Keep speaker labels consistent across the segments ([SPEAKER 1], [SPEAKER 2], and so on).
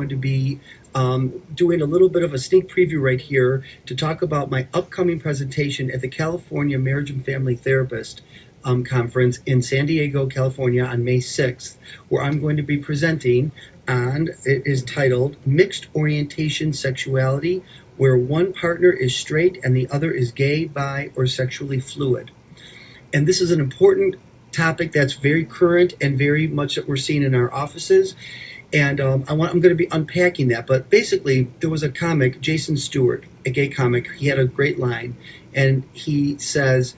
[SPEAKER 1] going to be doing a little bit of a sneak preview right here to talk about my upcoming presentation at the California Marriage and Family Therapist Conference in San Diego, California on May 6th, where I'm going to be presenting, and it is titled Mixed Orientation Sexuality, where one partner is straight and the other is gay, bi, or sexually fluid. And this is an important topic that's very current and very much that we're seeing in our offices. And I'm going to be unpacking that. But basically, there was a comic, Jason Stewart, a gay comic. He had a great line. And he says,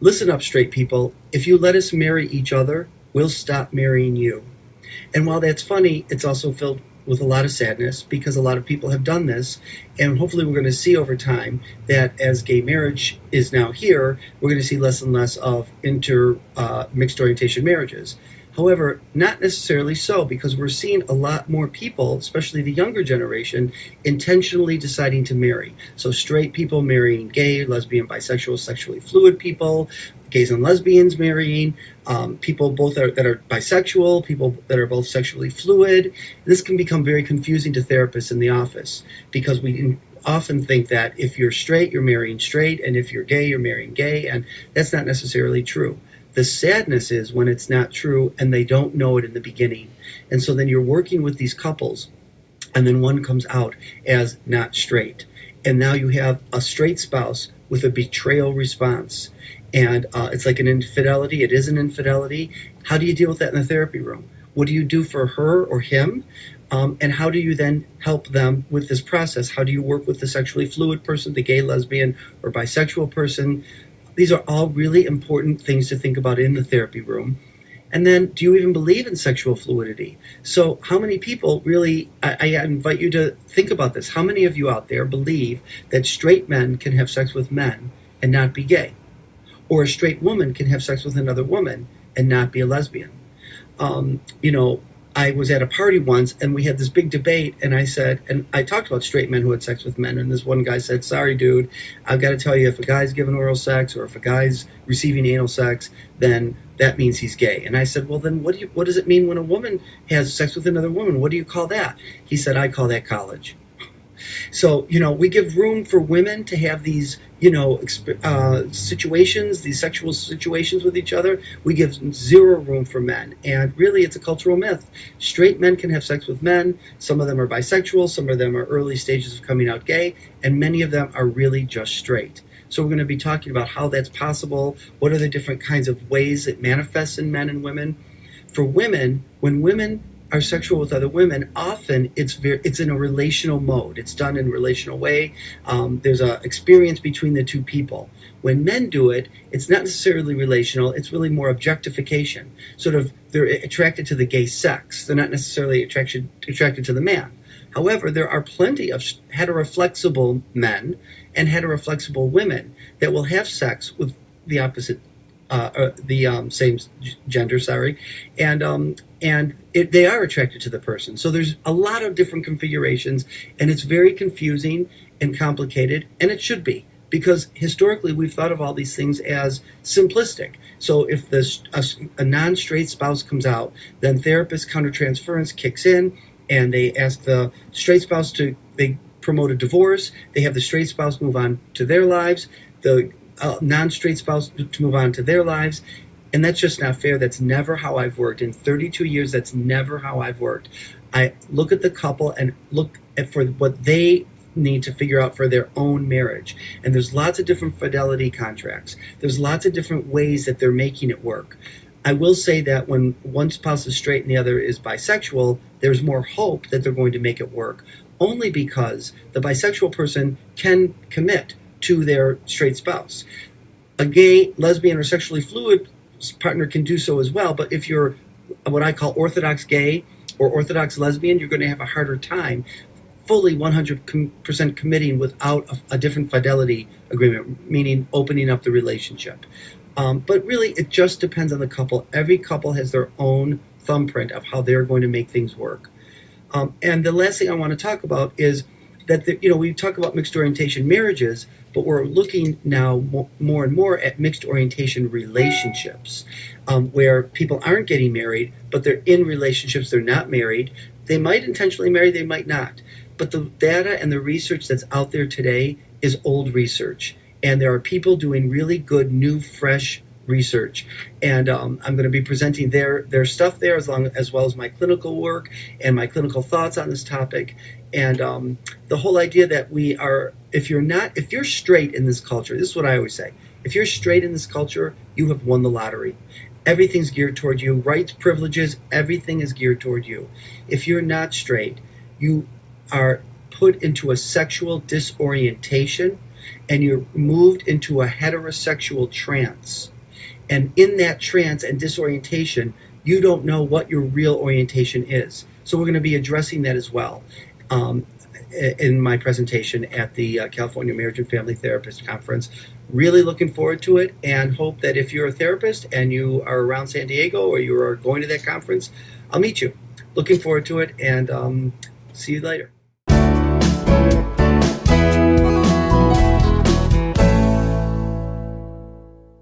[SPEAKER 1] "Listen up, straight people. If you let us marry each other, we'll stop marrying you." And while that's funny, it's also filled with a lot of sadness because a lot of people have done this. And hopefully we're going to see over time that as gay marriage is now here, we're going to see less and less of mixed orientation marriages. However, not necessarily so, because we're seeing a lot more people, especially the younger generation, intentionally deciding to marry. So straight people marrying gay, lesbian, bisexual, sexually fluid people, gays and lesbians marrying, people both that are bisexual, people that are both sexually fluid. This can become very confusing to therapists in the office because we often think that if you're straight, you're marrying straight, and if you're gay, you're marrying gay, and that's not necessarily true. The sadness is when it's not true and they don't know it in the beginning. And so then you're working with these couples and then one comes out as not straight. And now you have a straight spouse with a betrayal response. And it's like an infidelity. It is an infidelity. How do you deal with that in the therapy room? What do you do for her or him? And how do you then help them with this process? How do you work with the sexually fluid person, the gay, lesbian, or bisexual person? These are all really important things to think about in the therapy room. And then, do you even believe in sexual fluidity? So how many people really, I invite you to think about this. How many of you out there believe that straight men can have sex with men and not be gay? Or a straight woman can have sex with another woman and not be a lesbian? I was at a party once and we had this big debate, and I talked about straight men who had sex with men, and this one guy said, "Sorry, dude, I've got to tell you, if a guy's giving oral sex or if a guy's receiving anal sex, then that means he's gay." And I said, "Well, then what does it mean when a woman has sex with another woman? What do you call that?" He said, "I call that college." So, we give room for women to have these, situations, these sexual situations with each other. We give zero room for men. And really, it's a cultural myth. Straight men can have sex with men. Some of them are bisexual. Some of them are early stages of coming out gay. And many of them are really just straight. So we're going to be talking about how that's possible. What are the different kinds of ways it manifests in men and women? For women, when women are sexual with other women, often it's in a relational mode. It's done in a relational way. There's an experience between the two people. When men do it, it's not necessarily relational. It's really more objectification. Sort of, they're attracted to the gay sex. They're not necessarily attracted to the man. However, there are plenty of heteroflexible men and heteroflexible women that will have sex with the opposite same gender, and they are attracted to the person. So there's a lot of different configurations, and it's very confusing and complicated, and it should be, because historically we've thought of all these things as simplistic. So if a non-straight spouse comes out, then therapist countertransference kicks in, and they ask the straight spouse they promote a divorce, they have the straight spouse move on to their lives, the non-straight spouse to move on to their lives. And that's just not fair. That's never how I've worked. In 32 years, that's never how I've worked. I look at the couple and look for what they need to figure out for their own marriage. And there's lots of different fidelity contracts. There's lots of different ways that they're making it work. I will say that when one spouse is straight and the other is bisexual, there's more hope that they're going to make it work, only because the bisexual person can commit to their straight spouse. A gay, lesbian, or sexually fluid partner can do so as well, but if you're what I call orthodox gay or orthodox lesbian, you're going to have a harder time fully 100% committing without a different fidelity agreement, meaning opening up the relationship. But really, it just depends on the couple. Every couple has their own thumbprint of how they're going to make things work. And the last thing I want to talk about is that we talk about mixed orientation marriages, but we're looking now more and more at mixed orientation relationships, where people aren't getting married, but they're in relationships, they're not married, They might intentionally marry, they might not. But the data and the research that's out there today is old research. And there are people doing really good, new, fresh research. And I'm going to be presenting their stuff there as well as my clinical work and my clinical thoughts on this topic. And the whole idea that if you're straight in this culture, this is what I always say. If you're straight in this culture, you have won the lottery. Everything's geared toward you. Rights, privileges, everything is geared toward you. If you're not straight, you are put into a sexual disorientation and you're moved into a heterosexual trance. And in that trance and disorientation, you don't know what your real orientation is. So we're going to be addressing that as well in my presentation at the California Marriage and Family Therapist Conference. Really looking forward to it, and hope that if you're a therapist and you are around San Diego or you are going to that conference, I'll meet you. Looking forward to it, and see you later.